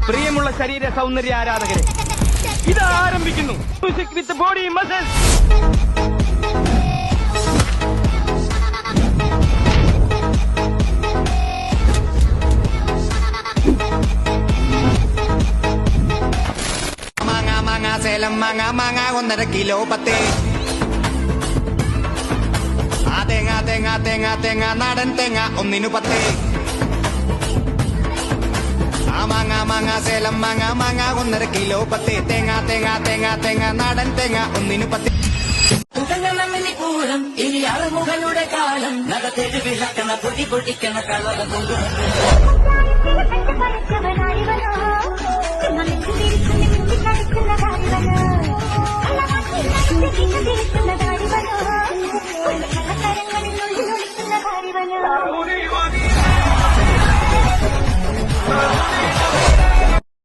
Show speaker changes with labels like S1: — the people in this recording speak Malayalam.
S1: പ്രിയമുള്ള ശരീര സൗന്ദര്യ ആരാധകരെ, ഇത് ആരംഭിക്കുന്നു music with body muscles.
S2: Salem മാങ്ങ മാങ്ങ 1.5 കിലോ 10. ആ തേങ്ങ തേങ്ങ തേങ്ങ തേങ്ങ നാടൻ തേങ്ങ 1 10. ആ മാങ്ങ മാങ്ങ സേലം മാങ്ങ മാങ്ങ 1.5 കിലോ 10. തേങ്ങ തേങ്ങ തേങ്ങ തേങ്ങ നാടൻ തേങ്ങ 1 10.
S3: പൂരം ഇനി അറുമുഖയുടെ കാലം നഗത്തെരു വിളക്കണ പൊടി പൊടിക്കണ കളർ